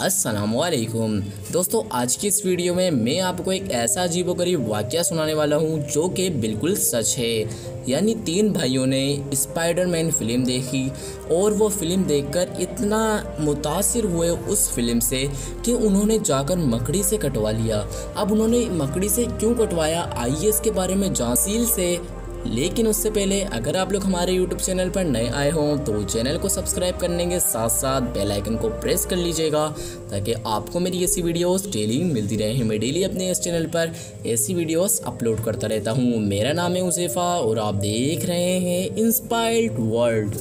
अस्सलामुअलैकुम दोस्तों, आज की इस वीडियो में मैं आपको एक ऐसा अजीबोगरीब वाक़या सुनाने वाला हूं जो कि बिल्कुल सच है। यानी 3 भाइयों ने स्पाइडरमैन फ़िल्म देखी और वो फ़िल्म देखकर इतना मुतासिर हुए उस फ़िल्म से कि उन्होंने जाकर मकड़ी से कटवा लिया। अब उन्होंने मकड़ी से क्यों कटवाया, आइए इसके बारे में जांचील से। लेकिन उससे पहले अगर आप लोग हमारे YouTube चैनल पर नए आए हों तो चैनल को सब्सक्राइब करने के साथ साथ बेल आइकन को प्रेस कर लीजिएगा ताकि आपको मेरी ऐसी वीडियोस डेली मिलती रहे। मैं डेली अपने इस चैनल पर ऐसी वीडियोस अपलोड करता रहता हूं। मेरा नाम है उज़ैफ़ा और आप देख रहे हैं इंस्पायर्ड वर्ल्ड।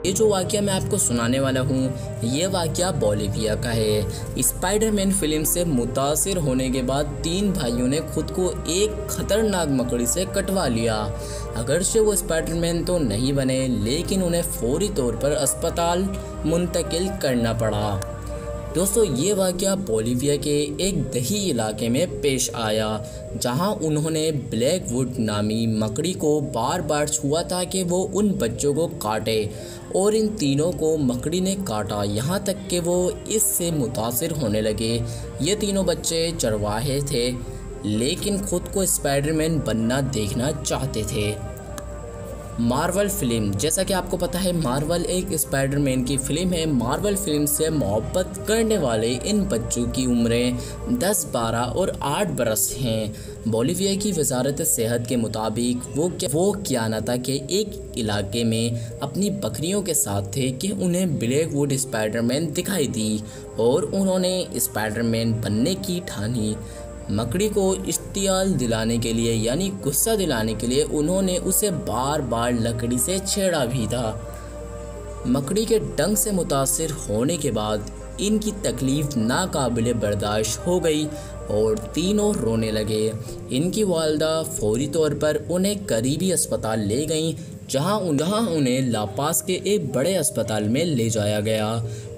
ये जो वाक़या मैं आपको सुनाने वाला हूँ ये वाक़या बोलिविया का है। स्पाइडरमैन फिल्म से मुतासिर होने के बाद 3 भाइयों ने खुद को एक ख़तरनाक मकड़ी से कटवा लिया। अगरचे वो स्पाइडरमैन तो नहीं बने लेकिन उन्हें फौरी तौर पर अस्पताल मुंतकिल करना पड़ा। दोस्तों, ये वाक़या बोलिविया के एक दही इलाके में पेश आया जहां उन्होंने ब्लैकवुड नामी मकड़ी को बार बार छुआ ताकि वो उन बच्चों को काटे और इन तीनों को मकड़ी ने काटा, यहाँ तक कि वो इससे मुतासिर होने लगे। ये तीनों बच्चे चरवाहे थे लेकिन खुद को स्पाइडरमैन बनना देखना चाहते थे। मार्वल फिल्म, जैसा कि आपको पता है मार्वल एक स्पाइडरमैन की फ़िल्म है। मार्वल फिल्म से मोहब्बत करने वाले इन बच्चों की उम्रें 10, 12 और 8 बरस हैं। बोलिविया की वजारत सेहत के मुताबिक वो क्यानाता के एक इलाके में अपनी बकरियों के साथ थे कि उन्हें ब्लैकवुड स्पाइडरमैन दिखाई दी और उन्होंने स्पाइडरमैन बनने की ठानी। मकड़ी को इश्तियाल दिलाने के लिए यानी गुस्सा दिलाने के लिए उन्होंने उसे बार बार लकड़ी से छेड़ा भी था। मकड़ी के डंक से मुतासिर होने के बाद इनकी तकलीफ़ नाकाबिले बर्दाश्त हो गई और तीनों रोने लगे। इनकी वालिदा फौरी तौर पर उन्हें करीबी अस्पताल ले गईं जहां उन्हें लापास के एक बड़े अस्पताल में ले जाया गया।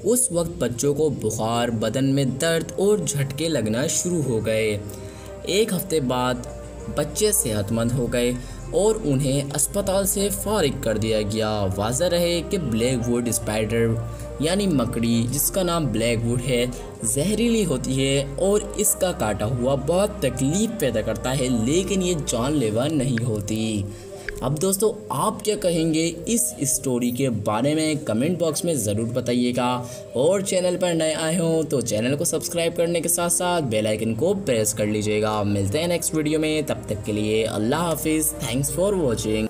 उस वक्त बच्चों को बुखार, बदन में दर्द और झटके लगना शुरू हो गए। 1 हफ्ते बाद बच्चे सेहतमंद हो गए और उन्हें अस्पताल से फारिग कर दिया गया। वाज़ह रहे कि ब्लैकवुड स्पाइडर यानी मकड़ी जिसका नाम ब्लैकवुड है जहरीली होती है और इसका काटा हुआ बहुत तकलीफ़ पैदा करता है लेकिन ये जानलेवा नहीं होती। अब दोस्तों, आप क्या कहेंगे इस स्टोरी के बारे में कमेंट बॉक्स में ज़रूर बताइएगा और चैनल पर नए आए हों तो चैनल को सब्सक्राइब करने के साथ साथ बेल आइकन को प्रेस कर लीजिएगा। मिलते हैं नेक्स्ट वीडियो में, तब तक के लिए अल्लाह हाफिज़। Thanks for watching.